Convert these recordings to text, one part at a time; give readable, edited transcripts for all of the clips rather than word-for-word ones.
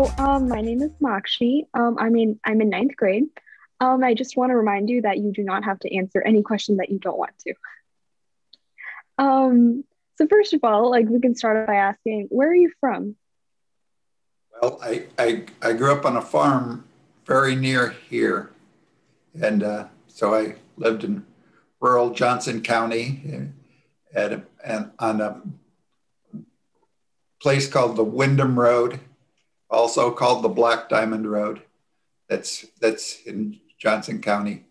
My name is Makshi. I'm in ninth grade. I just want to remind you that you do not have to answer any question that you don't want to. Um, so first of all, we can start by asking, where are you from? Well, I grew up on a farm very near here. And so I lived in rural Johnson County and on a place called the Windham Road, also called the Black Diamond Road. That's in Johnson County.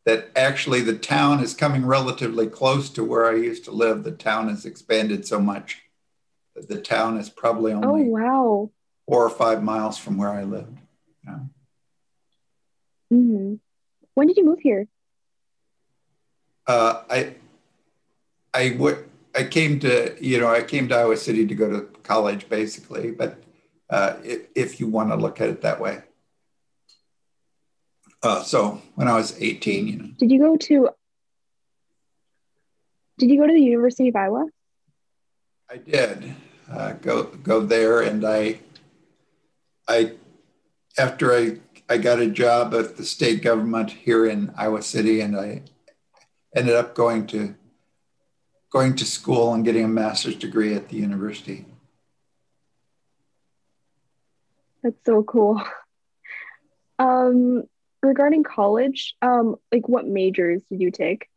That actually the town is coming relatively close to where I used to live. The town has expanded so much that the town is probably Oh, only wow. 4 or 5 miles from where I lived. Yeah. Hmm. When did you move here? Uh, I I would I came to Iowa City to go to college basically, but if you want to look at it that way. So when I was 18, Did you go to did you go to the University of Iowa? I did go there, and I after I got a job at the state government here in Iowa City, and I ended up going to school and getting a master's degree at the university. That's so cool. Um, Regarding college, what majors did you take?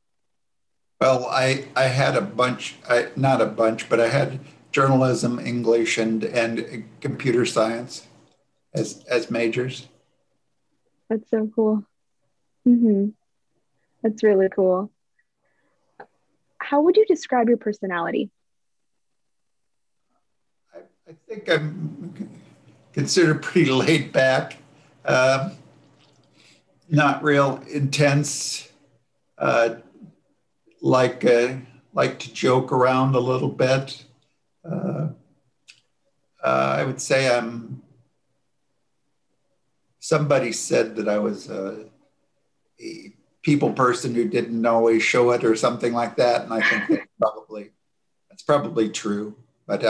Well, I had a bunch, not a bunch, but I had journalism, English, and computer science as majors. That's so cool. Hmm. That's really cool. How would you describe your personality? I think I'm considered pretty laid back, uh, not real intense. Uh, like like to joke around a little bit. Uh, I would say I'm. Somebody said that I was a people person who didn't always show it or something like that, and I think that's probably true. But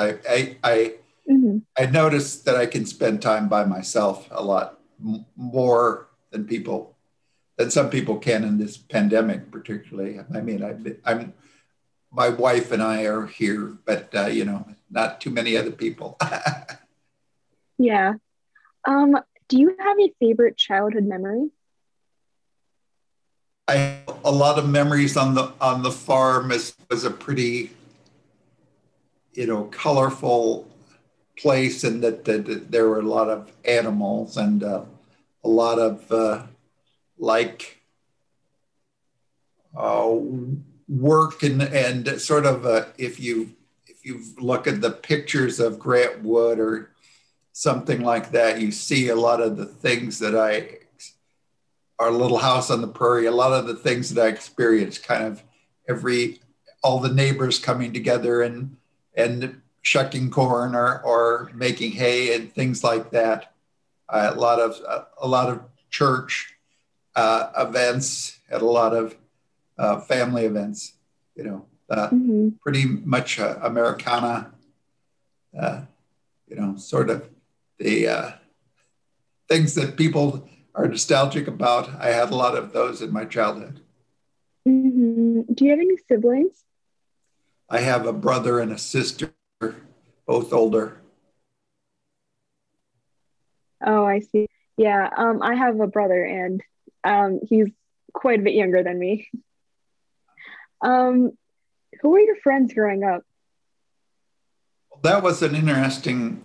Hmm. I noticed that I can spend time by myself a lot more than some people can in this pandemic, particularly. I mean, I'm my wife and I are here, but not too many other people. Yeah. Um, do you have a favorite childhood memory? I have a lot of memories on the farm. It was a pretty colorful place, and that there were a lot of animals and a lot of like uh, work and sort of if you look at the pictures of Grant Wood or something like that, you see a lot of the things that our little house on the prairie, a lot of the things that I experienced, kind of every all the neighbors coming together and shucking corn or making hay and things like that. A lot of church events, at a lot of family events. Hmm. Pretty much Americana. Uh, sort of the things that people are nostalgic about. I had a lot of those in my childhood. Do you have any siblings? I have a brother and a sister, both older. Oh, I see. Yeah, I have a brother and he's quite a bit younger than me. Um, who were your friends growing up? That was an interesting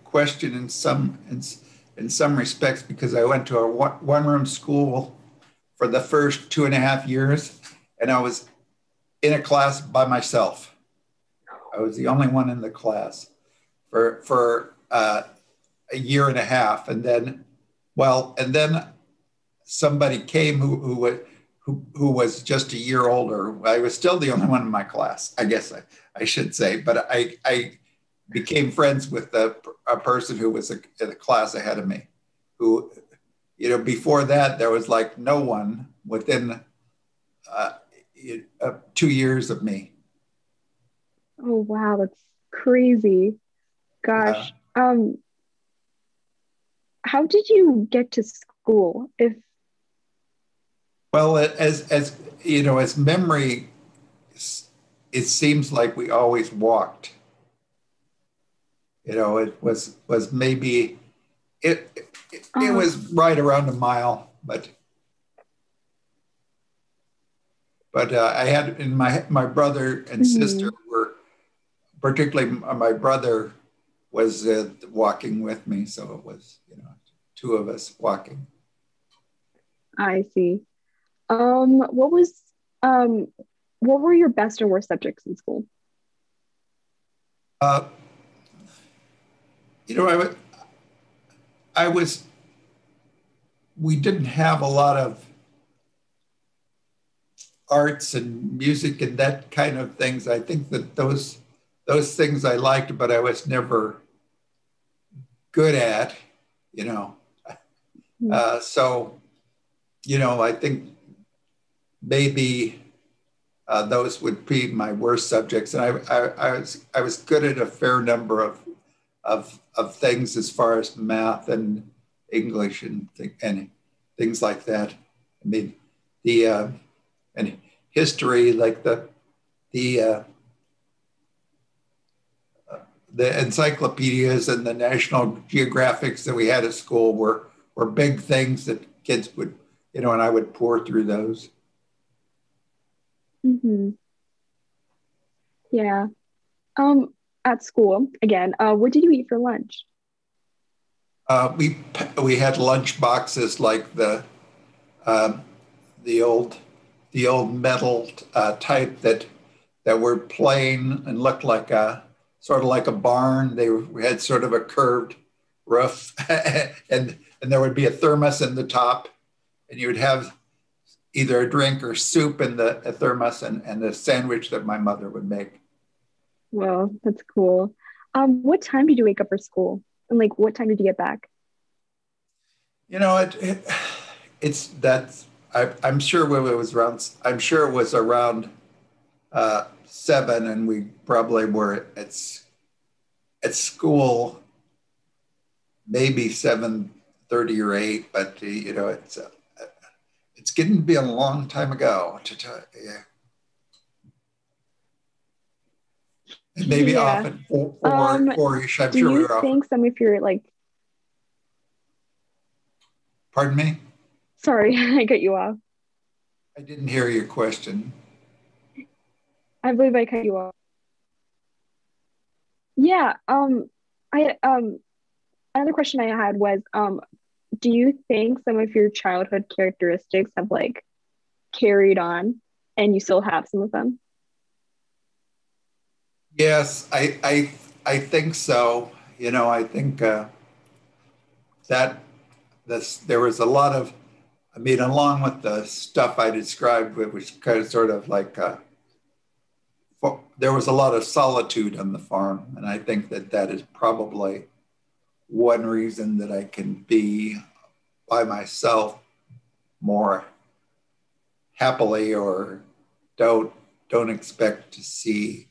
question in some respects, because I went to a one room school for the first 2.5 years, and I was in a class by myself. I was the only one in the class for a year and a half, and then somebody came who was just a year older. I was still the only one in my class, I guess I should say, but I became friends with a person who was in a class ahead of me, who, before that, there was like no one within uh, 2 years of me. Oh, wow, that's crazy. Yeah. Gosh. how did you get to school? If Well, as you know, as memory, it seems like we always walked. You know, it was maybe it uh, was right around a mile, but I had and my brother and sister mhm, were particularly my brother was walking with me, so it was two of us walking. I see. What was um what were your best and worst subjects in school? Uh, you know, I was we didn't have a lot of arts and music and that kind of things. I think that those things I liked, but I was never good at, you know. Mhm. So I think maybe those would be my worst subjects. And I was good at a fair number of things as far as math and English and things like that. I mean, the and history, like the uh, the encyclopedias and the National Geographics that we had at school were big things that kids would, and I would pour through those. Mhm. Yeah. Um, at school again, what did you eat for lunch? We had lunch boxes like um, the old metal type that were plain and looked like a sort of like a barn. They had sort of a curved roof, and there would be a thermos in the top, and you would have either a drink or soup in the a thermos and the sandwich that my mother would make. Well, that's cool. What time did you wake up for school? And like what time did you get back? You know, it's that's I'm sure it was around. I'm sure it was around 7, and we probably were at school maybe 7:30 or 8. But it's getting to be a long time ago. Yeah. And maybe off Yeah. at four, Um, 4-ish. I'm do sure we you were off. think some of your like Pardon me? sorry, I cut you off. I didn't hear your question. I believe I cut you off. Yeah, I another question I had was do you think some of your childhood characteristics have like carried on and you still have some of them? Yes, I think so. I think that there was a lot of, I mean, along with the stuff I described, it was kind of sort of like there was a lot of solitude on the farm, and I think that is probably one reason that I can be by myself more happily, or don't don't expect to see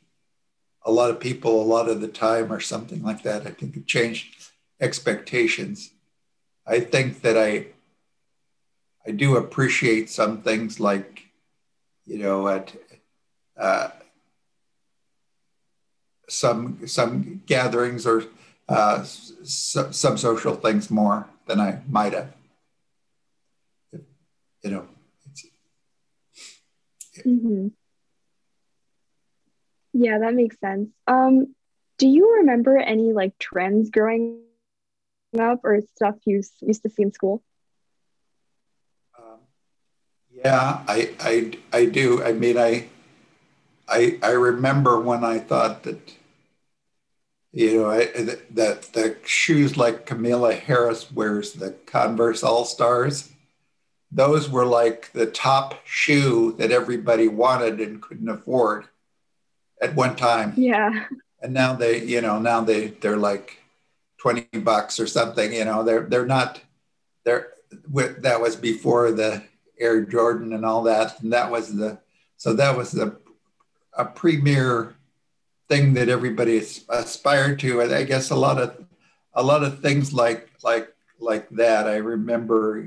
a lot of people a lot of the time or something like that. I think it changed expectations. I think that I do appreciate some things like at uh, some gatherings or some social things more than I might have. You know, it's, Hmm. Yeah, that makes sense. Do you remember any like trends growing up or stuff you used to see in school? um, yeah, I do. I mean, I remember when I thought that that the shoes like Camilla Harris wears, the Converse All Stars, those were like the top shoe that everybody wanted and couldn't afford at one time. Yeah. And now they're like $20 or something. They're not they're that was before the Air Jordan and all that, and that was the a premier thing that everybody aspired to. And I guess a lot of things like that. I remember,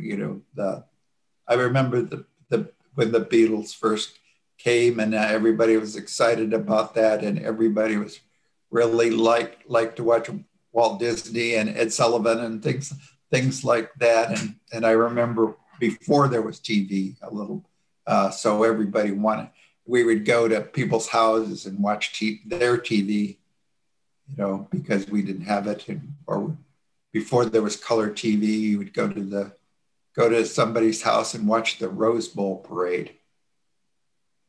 I remember the when the Beatles first came, and everybody was excited about that, and everybody was really liked to watch Walt Disney and Ed Sullivan and things like that. And I remember before there was TV a little, so everybody wanted. We would go to people's houses and watch their TV, because we didn't have it, or before there was color TV, you would go to somebody's house and watch the Rose Bowl parade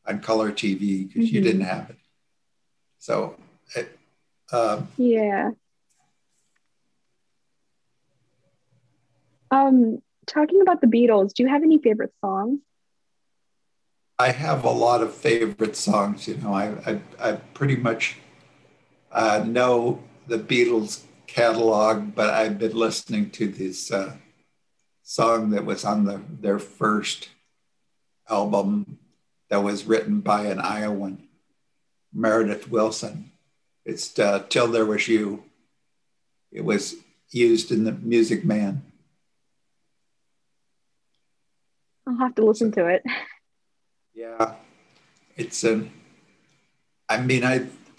on color TV because you didn't have it. So, yeah. Talking about the Beatles, do you have any favorite songs? I have a lot of favorite songs. I pretty much know the Beatles catalog, but I've been listening to this song that was on their first album that was written by an Iowan, Meredith Willson. It's Till There Was You. It was used in the Music Man. I'll have to listen to it. Yeah, it's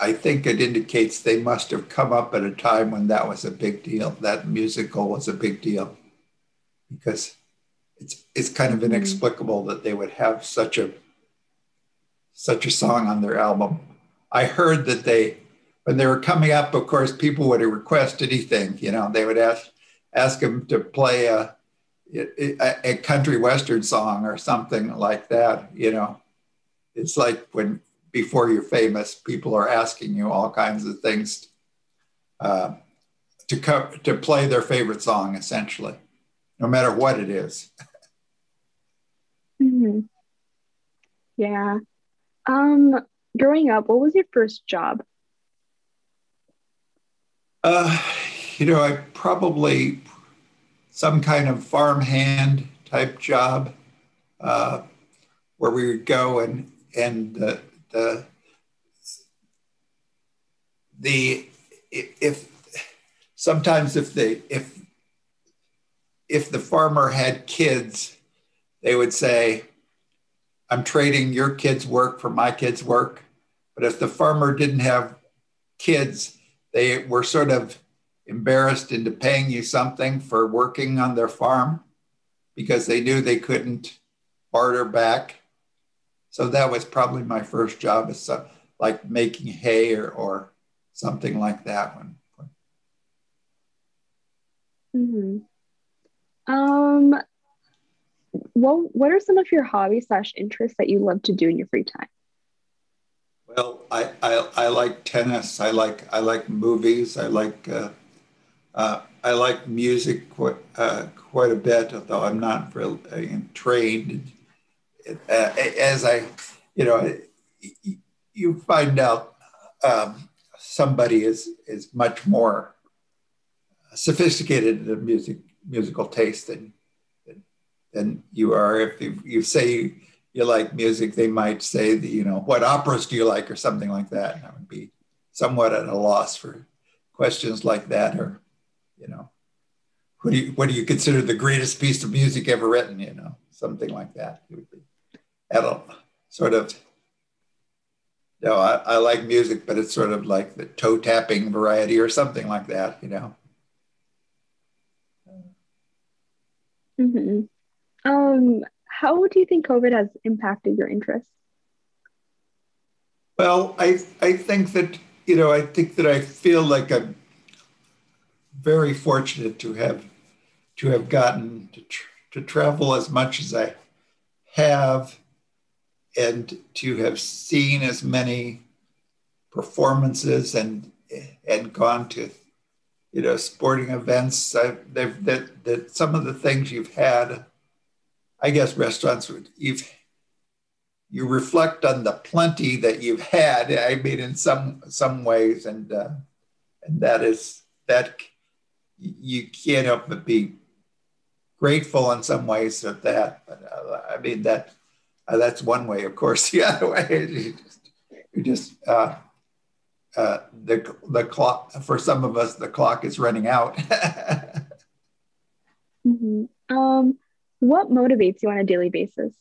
I think it indicates they must have come up at a time when that was a big deal. That musical was a big deal because it's kind of inexplicable that they would have such a song on their album. I heard that when they were coming up, of course, people would request anything. They would ask them to play a country western song or something like that. It's like before you're famous, people are asking you all kinds of things to play their favorite song, essentially, no matter what it is. Yeah. Growing up, what was your first job? I probably some kind of farmhand type job where we would go and if sometimes if the farmer had kids, they would say, I'm trading your kids' work for my kids' work. But if the farmer didn't have kids, they were sort of embarrassed into paying you something for working on their farm because they knew they couldn't barter back. So that was probably my first job, is like making hay or something like that one. What are some of your hobbies / interests that you love to do in your free time? Well, I like tennis. I like movies. I like music quite a bit, although I'm not really trained. As you find out, somebody is much more sophisticated in musical taste than you are. If you say you like music, they might say that, what operas do you like or something like that. And I would be somewhat at a loss for questions like that, or, what do you consider the greatest piece of music ever written, something like that. It would be at a sort of, I like music, but it's sort of like the toe tapping variety or something like that, How do you think COVID has impacted your interests? Well, I think that, I feel like I'm very fortunate to have gotten to travel as much as I have, and to have seen as many performances and gone to sporting events. That some of the things you've had, I guess restaurants you reflect on the plenty that you've had. I mean, in some ways, and that you can't help but be grateful in some ways of that. But I mean that's one way. Of course, the other way is you just the clock, for some of us, the clock is running out. Hmm. What motivates you on a daily basis?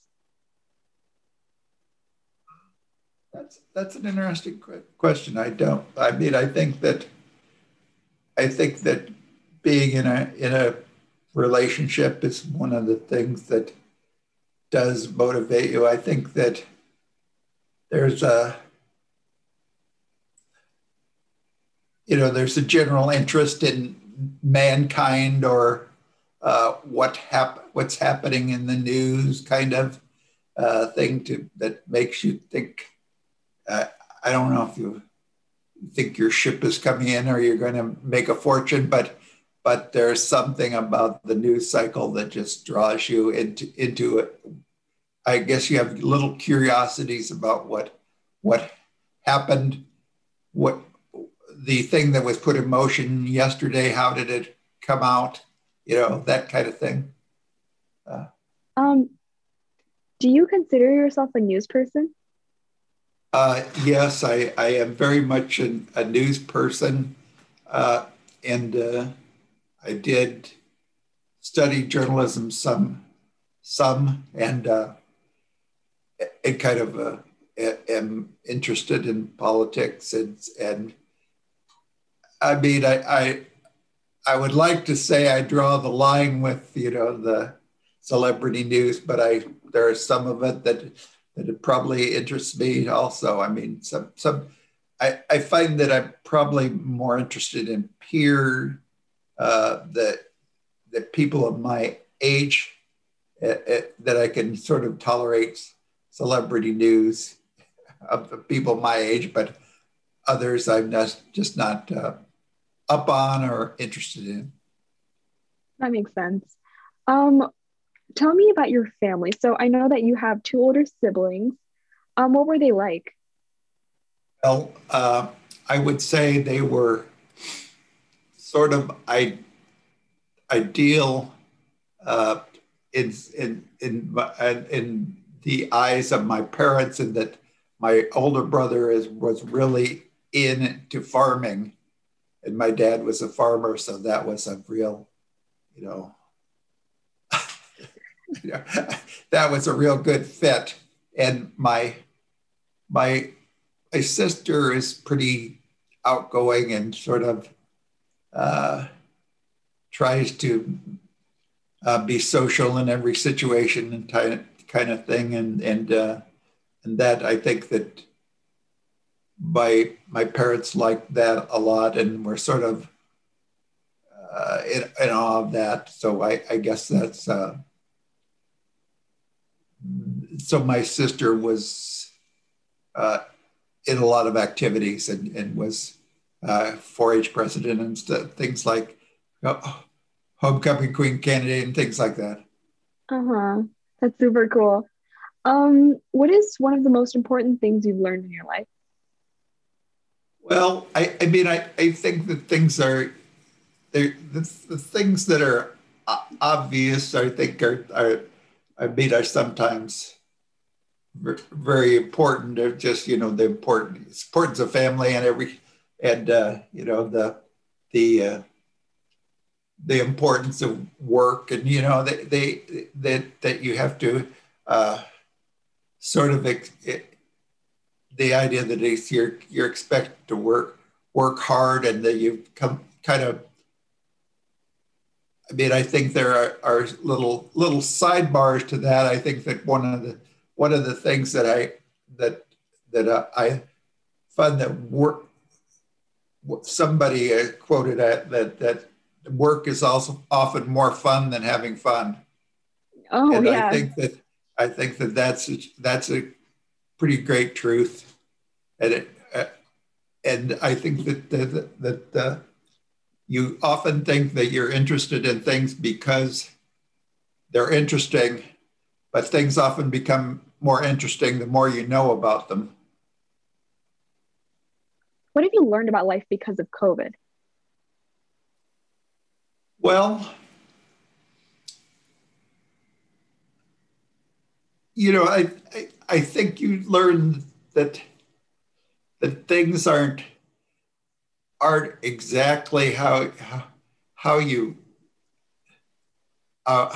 That's an interesting question. I don't. I mean, I think that being in a relationship is one of the things that does motivate you. I think that there's a there's a general interest in mankind or what's happening in the news kind of thing that makes you think. Uh, I don't know if you think your ship is coming in or you're going to make a fortune, but there's something about the news cycle that just draws you into it. I guess you have little curiosities about what happened, what the thing that was put in motion yesterday, how did it come out, that kind of thing. Uh, Um, do you consider yourself a news person? yes, I am very much a news person, and I did study journalism some, and kind of am interested in politics, and I mean I would like to say I draw the line with the celebrity news, but there is some of it that it probably interests me also. I mean, some I find that I'm probably more interested in peer that people of my age that I can sort of tolerate celebrity news of the people my age, but others I'm just not up on or interested in. That makes sense. Um, Tell me about your family. So I know that you have two older siblings. What were they like? Well, I would say they were sort of ideal uh, in the eyes of my parents, in that my older brother was really into farming, and my dad was a farmer, so that was a real, you know, that was a real good fit. And my my sister is pretty outgoing and sort of uh, tries to be social in every situation and kind of thing, and that I think that my parents liked that a lot and were sort of in awe of that. So I guess that's so. My sister was uh, in a lot of activities and was 4-H president and things like homecoming queen candidate and things like that. Uh-huh. That's super cool. What is one of the most important things you've learned in your life? Well, I mean, I think that things are the things that are obvious. I think I mean, are sometimes very important. They're just the importance of family and the the importance of work, and that you have to uh, sort of the idea that you're expected to work hard, and that you come kind of. I mean, I think there are little sidebars to that. I think that one of the things that I find that work somebody quoted that work is also often more fun than having fun, Oh, and yeah. I think that that's a pretty great truth, and and I think that you often think that you're interested in things because they're interesting, but things often become more interesting the more you know about them. What have you learned about life because of COVID? Well, I think you learn that things aren't exactly how you uh,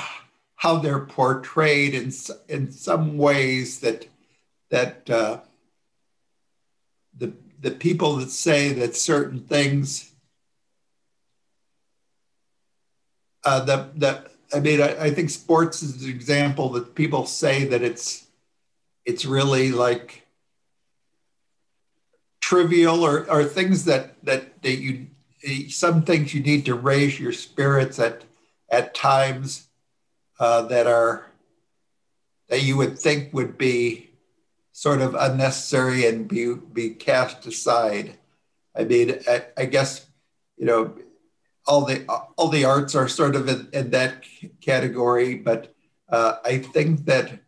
how they're portrayed in some ways that the people that say that certain things that I mean I think sports is an example that people say that it's really like trivial or things that you some things you need to raise your spirits at times that you would think would be sort of unnecessary and be cast aside. I mean, I guess you know all the arts are sort of in that category, but I think that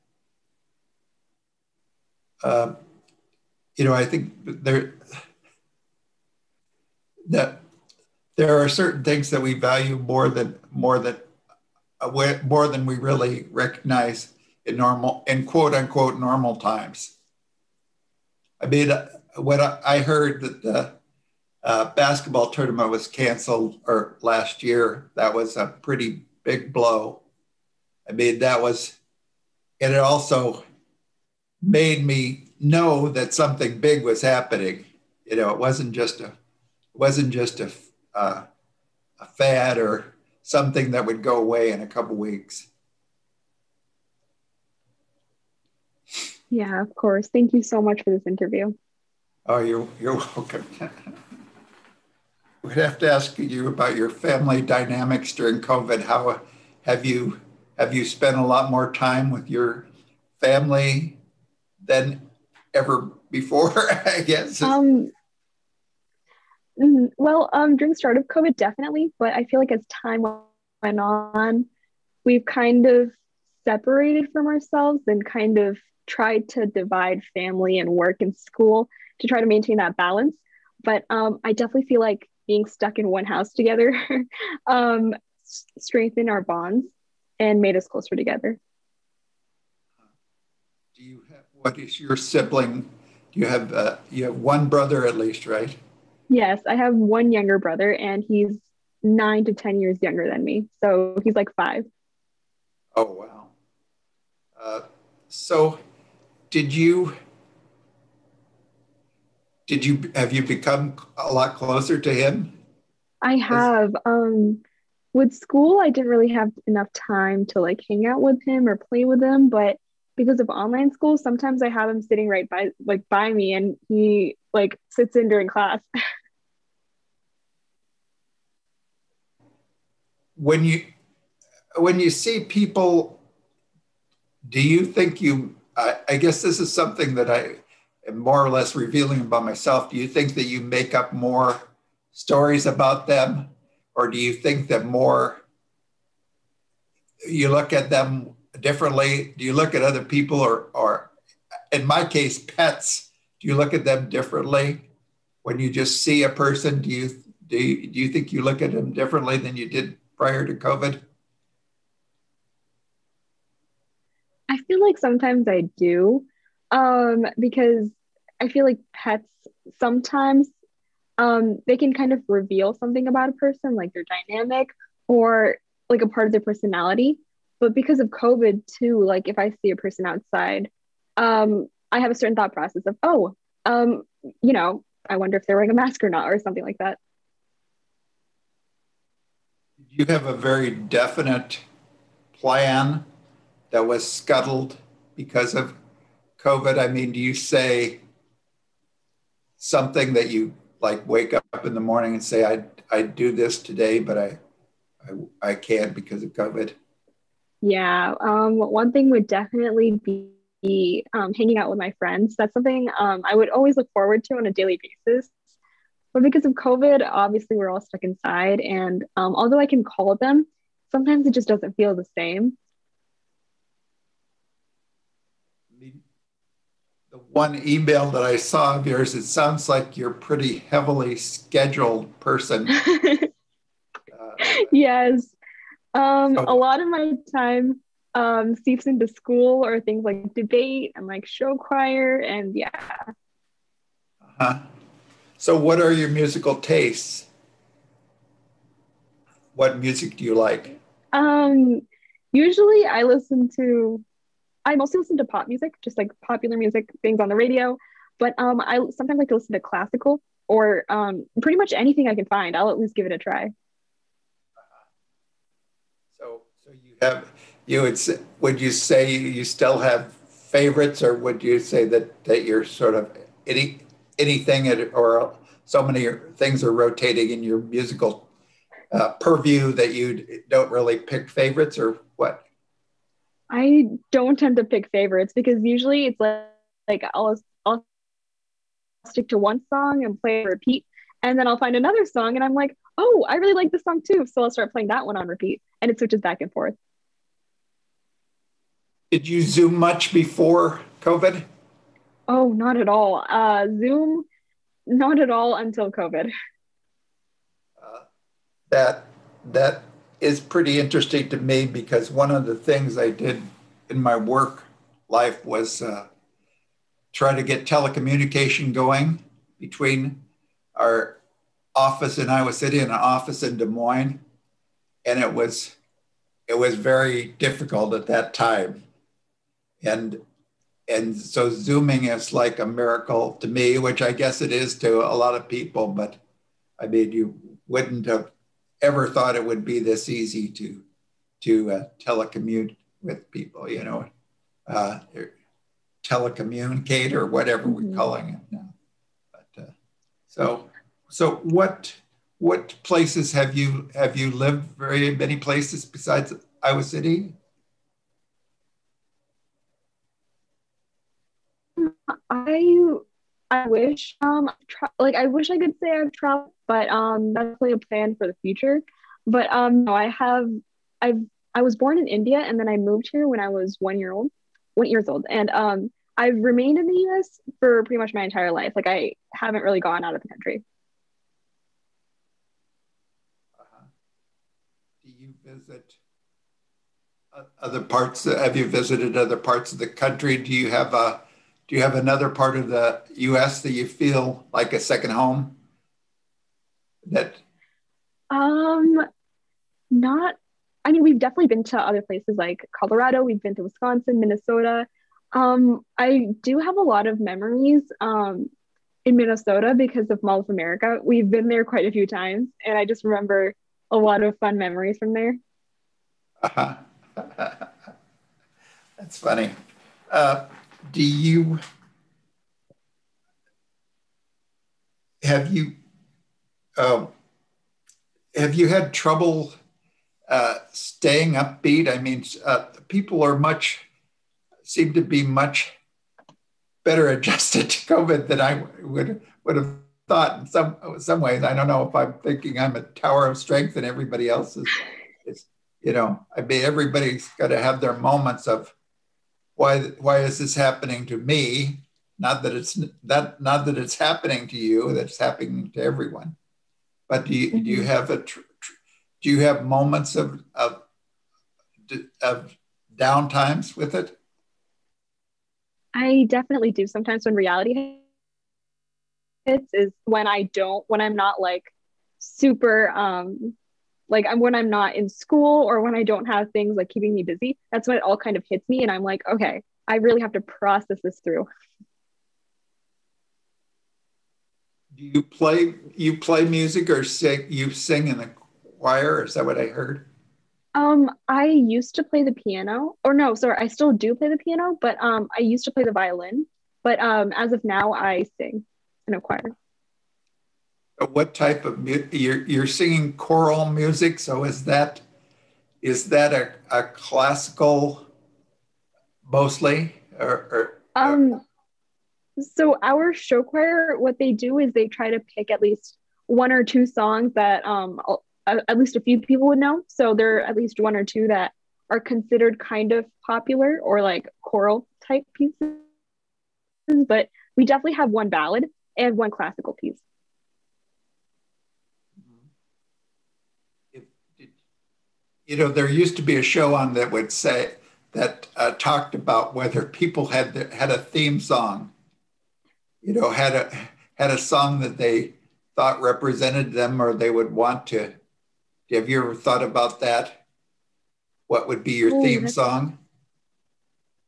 uh, I think that there are certain things that we value more than we really recognize in quote unquote normal times. I mean, when I heard that the basketball tournament was canceled or last year, that was a pretty big blow. I mean, and it also made me know that something big was happening. It wasn't just a fad or something that would go away in a couple weeks. Yeah, of course. Thank you so much for this interview. Oh, you're welcome. We'd have to ask you about your family dynamics during COVID. How have you have you spent a lot more time with your family than ever before? I guess. During the start of COVID, definitely, but I feel like as time went on, we've kind of separated from ourselves and kind of tried to divide family and work and school to try to maintain that balance. But I definitely feel like being stuck in one house together um, strengthened our bonds and made us closer together. What is your sibling? You have one brother at least, right? Yes, I have one younger brother, and he's 9 to 10 years younger than me. So he's like 5. Oh wow. Uh, so did you have you become a lot closer to him? I As have. With school, I didn't really have enough time to like hang out with him or play with him, but because of online school, sometimes I have him sitting right by me and he like sits in during class. when you when you see people, do you think I guess this is something that I am more or less revealing about myself. Do you think that you make up more stories about them, or do you think that more you look at them differently? Do you look at other people, or in my case, pets? Do you look at them differently when you just see a person? Do you think you look at them differently than you did prior to COVID? I feel like sometimes I do, because I feel like pets sometimes they can kind of reveal something about a person, like their dynamic or like a part of their personality. But because of COVID too, like if I see a person outside, I have a certain thought process of, oh, I wonder if they're wearing a mask or not, or something like that. You have a very definite plan that was scuttled because of COVID? I mean, do you say something that you like wake up in the morning and say, I do this today, but I can't because of COVID? Yeah. One thing would definitely be hanging out with my friends. That's something I would always look forward to on a daily basis. But because of COVID, obviously we're all stuck inside. And although I can call them, sometimes it just doesn't feel the same. The one email that I saw of yours, it sounds like you're a pretty heavily scheduled person. Uh, Yes. A so, lot of my time seeps into school or things like debate and like show choir. And yeah, uh so what are your musical tastes? What music do you like? um, Usually I mostly listen to pop music, just like popular music, things on the radio. But I sometimes like to listen to classical or pretty much anything I can find. I'll at least give it a try. So you have would you say you still have favorites, or would you say that you're sort of anything or so many things are rotating in your musical purview that you don't really pick favorites, or what? I don't tend to pick favorites because usually it's like I'll stick to one song and play repeat, and then I'll find another song and I'm like, oh, I really like this song too, so I'll start playing that one on repeat, and it switches back and forth. Did you Zoom much before COVID? Oh, not at all. Zoom, not at all until COVID. Uh, that that is pretty interesting to me because one of the things I did in my work life was try to get telecommunication going between our office in Iowa City and an office in Des Moines, and it was very difficult at that time, and and so Zooming is like a miracle to me, which I guess it is to a lot of people, but I mean, you wouldn't have ever thought it would be this easy to telecommute with people, uh, telecommunicate or whatever we're Mhm. calling it now. But so so what places have you lived? Very many places besides Iowa City? I I wish like I wish I could say I've traveled, but that's definitely a plan for the future. But no, I've I was born in India and then I moved here when I was 1 years old, and I've remained in the US for pretty much my entire life. Like I haven't really gone out of the country. Uh, do you visit other parts? Have you visited other parts of the country? Do you have another part of the U.S. that you feel like a second home? That Um, not I mean, we've definitely been to other places like Colorado, we've been to Wisconsin, Minnesota. I do have a lot of memories in Minnesota because of Mall of America. We've been there quite a few times, and I just remember a lot of fun memories from there. uh, that's funny. Uh, do you have you um, have you had trouble staying upbeat? I mean, people seem to be much better adjusted to COVID than I would have thought. In some ways, I don't know if I'm thinking I'm a tower of strength and everybody else is. I mean, everybody's got to have their moments of why is this happening to me? Not that it's happening to you. That's happening to everyone. But do you Mhm. have do you have moments of down times with it? I definitely do. Sometimes when reality hits is when I'm not like super like when I'm not in school or when I don't have things like keeping me busy. That's when it all kind of hits me and I'm like, okay, I really have to process this through. Do you play music or sing? You sing in the choir? Is that what I heard? I used to play the piano, or no, sorry, I still do play the piano, but I used to play the violin. But as of now, I sing in a choir. What type of you're singing choral music? So is that a classical mostly or Um, so our show choir, what they do is they try to pick at least one or two songs that at least a few people would know. So there are at least one or two that are considered kind of popular or like choral type pieces. But we definitely have one ballad and one classical piece. if, there used to be a show on that would say that talked about whether people had a theme song, had a song that they thought represented them or they would want to. Have you ever thought about that? what would be your Oh, theme song?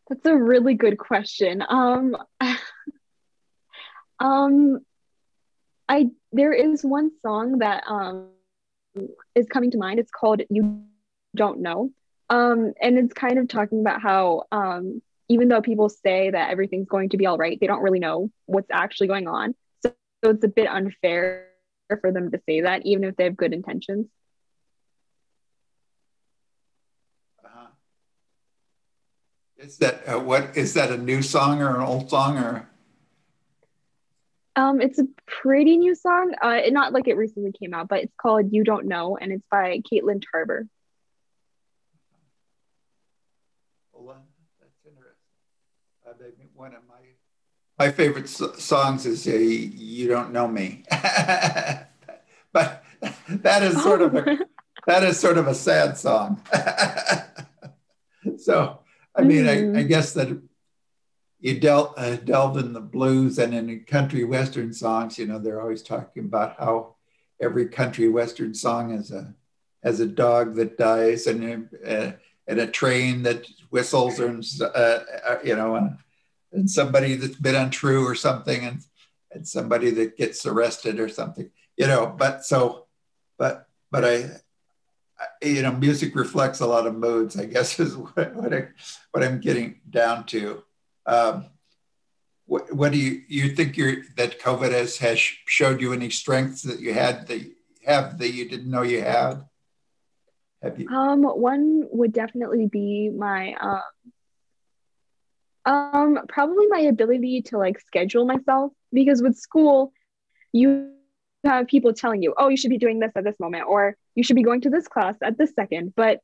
that's a really good question. Um, I there is one song that is coming to mind. It's called "You Don't Know," and it's kind of talking about how even though people say that everything's going to be all right, they don't really know what's actually going on. So it's a bit unfair for them to say that, even if they have good intentions. Uh-huh. Is that what is that a new song or an old song or? It's a pretty new song. Not like it recently came out, but it's called "You Don't Know," and it's by Caitlin Tarver. Well, that's interesting. One of my favorite songs is "You Don't Know Me," but that is sort of Oh, a sad song. So, I mean, I mm, guess that you delve in the blues and in country western songs. You know, they're always talking about how every country western song is a has a dog that dies and a train that whistles and you know and somebody that's been untrue or something and somebody that gets arrested or something. You know, but you know, music reflects a lot of moods, I guess, is what I'm getting down to. Um, what do you think that COVID has showed you any strengths that you had that you have that you didn't know you had? Have you? one would definitely be my probably my ability to like schedule myself because with school you have people telling you, oh, you should be doing this at this moment, or you should be going to this class at this second. But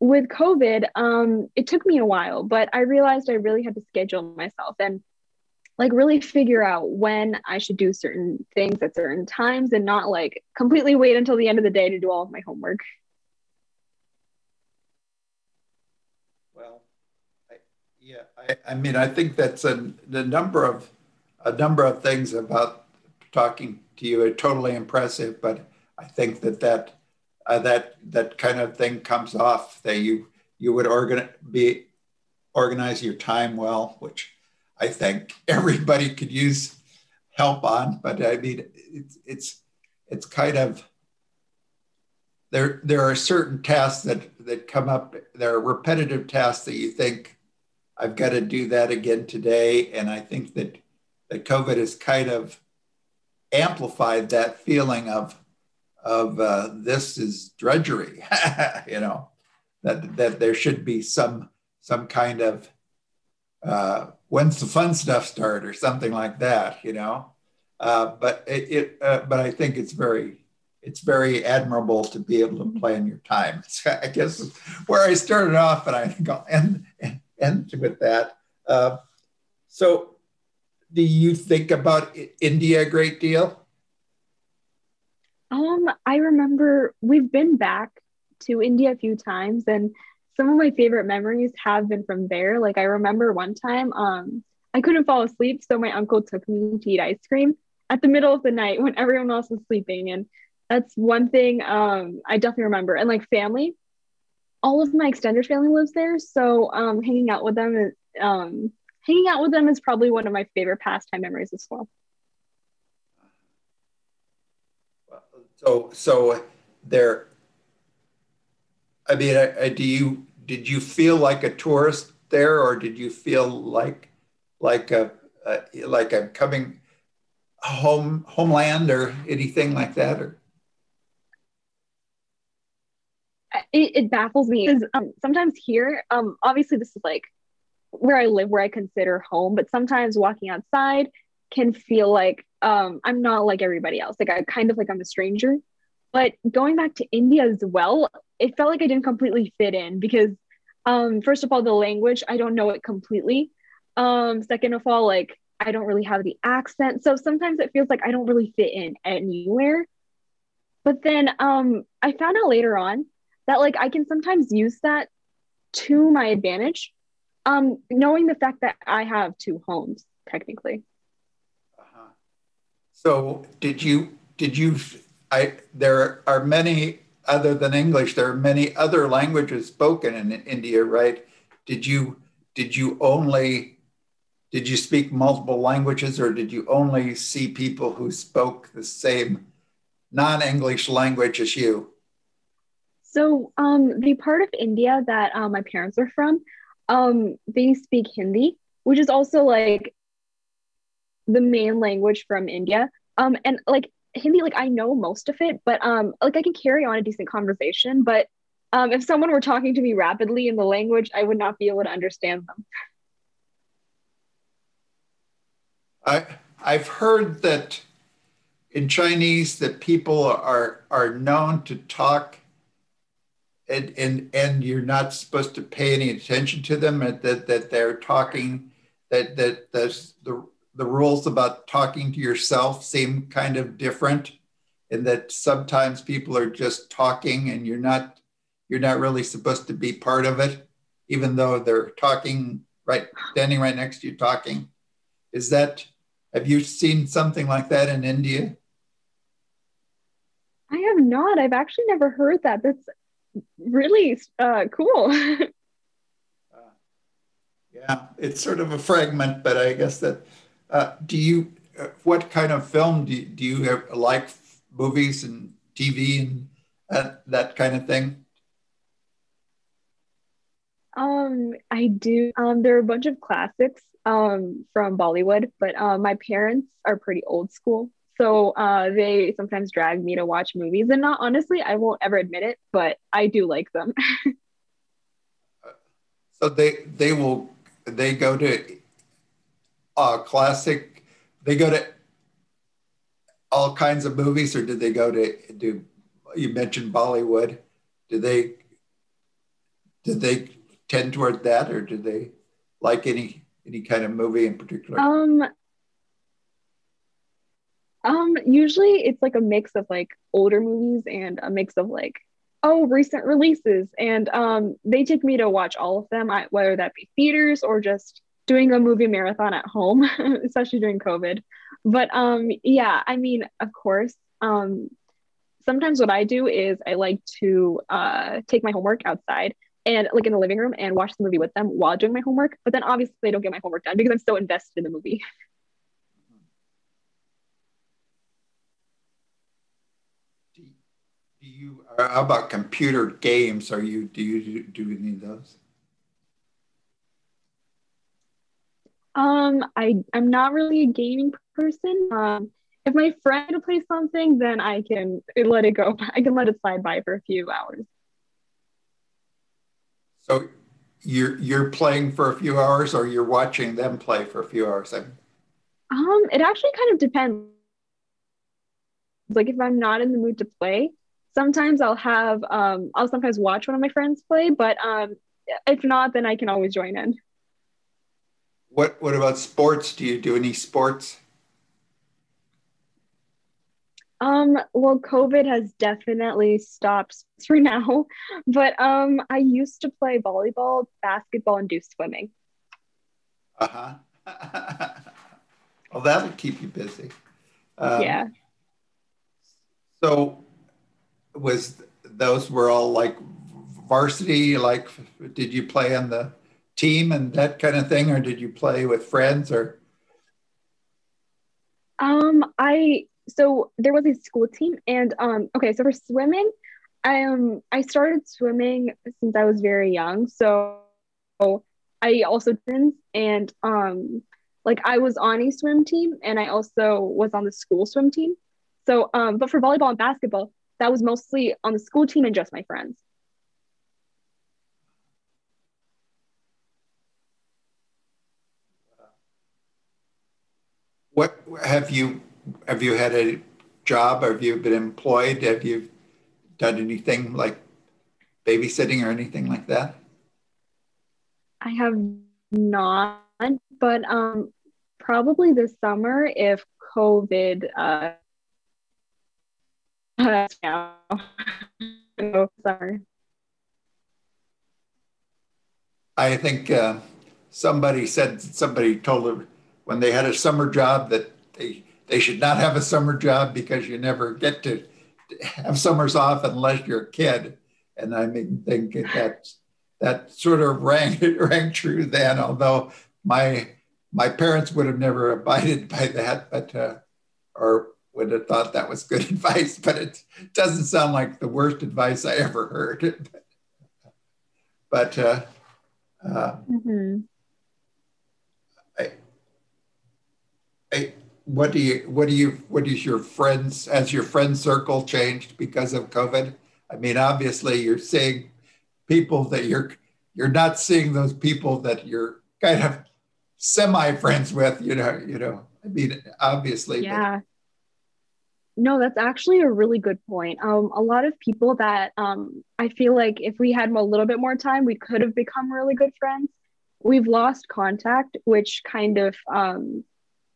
with COVID, it took me a while, but I realized I really had to schedule myself and like really figure out when I should do certain things at certain times and not like completely wait until the end of the day to do all of my homework. Well, I, yeah, I mean, I think that's the a number of things about talking to you are totally impressive, but I think that kind of thing comes off that you would organize your time well, which I think everybody could use help on. But I mean, it's kind of there are certain tasks that come up. There are repetitive tasks that you think I've got to do that again today, and I think that COVID has kind of amplified that feeling of this is drudgery. You know that there should be some kind of when's the fun stuff start or something like that, you know. But I think it's very admirable to be able to plan your time. I guess where I started off, and I think I'll end with that. Uh, so, do you think about India a great deal? I remember we've been back to India a few times, and some of my favorite memories have been from there. Like I remember one time, I couldn't fall asleep, so my uncle took me to eat ice cream at the middle of the night when everyone else was sleeping, and that's one thing I definitely remember. And like family, all of my extended family lives there, so hanging out with them is probably one of my favorite pastime memories as well. So there. I mean, did you feel like a tourist there, or did you feel like like a coming homeland or anything like that? Or It baffles me because sometimes here, obviously this is like where I live, where I consider home, but sometimes walking outside can feel like I'm not like everybody else. Like I kind of like I'm a stranger. But going back to India as well, it felt like I didn't completely fit in because first of all, the language, I don't know it completely. Second of all, like I don't really have the accent. So sometimes it feels like I don't really fit in anywhere. But then I found out later on that like I can sometimes use that to my advantage, knowing the fact that I have two homes technically. uh-huh. So did you I there are many other than English, there are many other languages spoken in India, right? Did you did you only did you speak multiple languages, or did you only see people who spoke the same non-English language as you? So, the part of India that my parents are from, they speak Hindi, which is also like the main language from India. And like Hindi, like I know most of it, but like I can carry on a decent conversation. But if someone were talking to me rapidly in the language, I would not be able to understand them. I I've heard that in Chinese that people are known to talk and you're not supposed to pay any attention to them, and that they're talking, that the rules about talking to yourself seem kind of different, and that sometimes people are just talking and you're not really supposed to be part of it, even though they're talking, right, standing right next to you talking. Is that, have you seen something like that in India? I have not. I've actually never heard that. That's really cool. Uh, yeah, it's sort of a fragment, but I guess that, do you, what kind of film do you have, like movies and TV and that kind of thing? I do. There are a bunch of classics from Bollywood, but my parents are pretty old school. So they sometimes drag me to watch movies. And not honestly, I won't ever admit it, but I do like them. So they go to classic, they go to all kinds of movies, or did they go to do, you mentioned Bollywood? Did they did they tend toward that, or did they like any kind of movie in particular? Um, Usually it's like a mix of like older movies and a mix of like, oh, recent releases. And they take me to watch all of them, whether that be theaters or just doing a movie marathon at home, especially during COVID. But yeah, I mean, of course, sometimes what I do is I like to take my homework outside and like in the living room and watch the movie with them while doing my homework. But then obviously I don't get my homework done because I'm so invested in the movie. Do, do you, how about computer games? Are you do any of those? I'm not really a gaming person. If my friend to play something, then I can let it go. I can let it slide by for a few hours. So you're playing for a few hours, or you're watching them play for a few hours? It actually kind of depends. Like if I'm not in the mood to play, sometimes I'll sometimes watch one of my friends play, but if not, then I can always join in. What about sports? Do you do any sports? Well, COVID has definitely stopped sports for now, but I used to play volleyball, basketball, and do swimming. Uh-huh. Well, that'll keep you busy. Um, Yeah. so was those were all like varsity, like did you play on the team and that kind of thing, or did you play with friends, or I so there was a school team, and okay, so for swimming, I started swimming since I was very young. So I also did, and like I was on a swim team, and I also was on the school swim team. So but for volleyball and basketball, that was mostly on the school team and just my friends. what have you had a job? Have you been employed? Have you done anything like babysitting or anything like that? I have not, but probably this summer if COVID now summer. I think somebody told them when they had a summer job that they should not have a summer job because you never get have summers off unless you're a kid. And I mean, think that sort of rang true then, although my parents would have never abided by that, but or would have thought that was good advice, but it doesn't sound like the worst advice I ever heard. But Mm-hmm. what is your friends, has your friend circle changed because of COVID? I mean, obviously you're seeing people that you're not seeing those people that you're kind of semi-friends with, I mean, obviously, but Yeah. No, that's actually a really good point. A lot of people that I feel like if we had a little bit more time, we could have become really good friends. We've lost contact, which kind of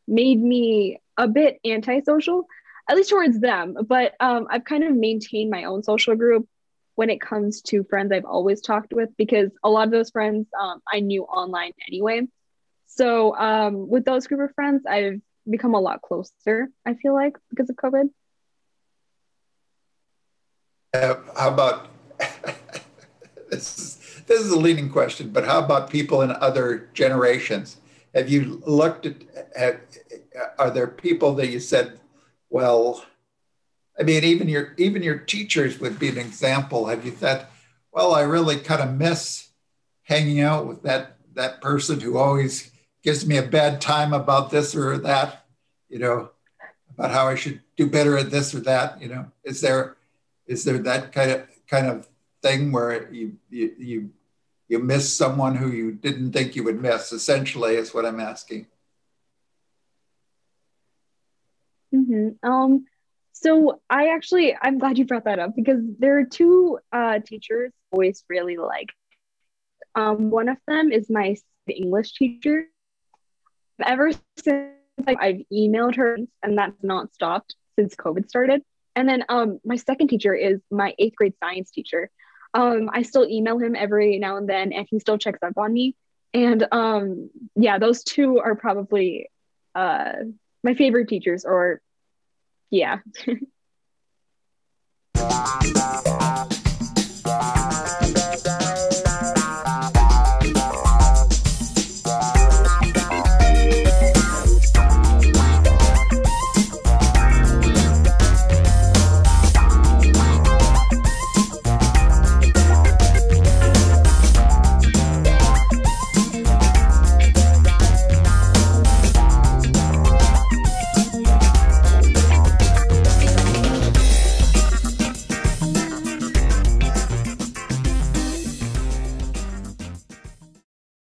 made me a bit antisocial, at least towards them. But I've kind of maintained my own social group when it comes to friends I've always talked with, because a lot of those friends I knew online anyway. So with those group of friends, I've become a lot closer, I feel like, because of COVID. how about this is a leading question, but how about people in other generations? Have you looked at are there people that you said, well, I mean, even your teachers would be an example. Have you thought, well, I really kind of miss hanging out with that person who always gives me a bad time about this or that, about how I should do better at this or that, is there that kind of thing where you miss someone who you didn't think you would miss, essentially, is what I'm asking. Mm-hmm. So I'm glad you brought that up, because there are two teachers I always really like. One of them is my English teacher. Ever since I've emailed her, and that's not stopped since COVID started. And then my second teacher is my eighth grade science teacher. I still email him every now and then, and he still checks up on me. And yeah, those two are probably my favorite teachers, or yeah.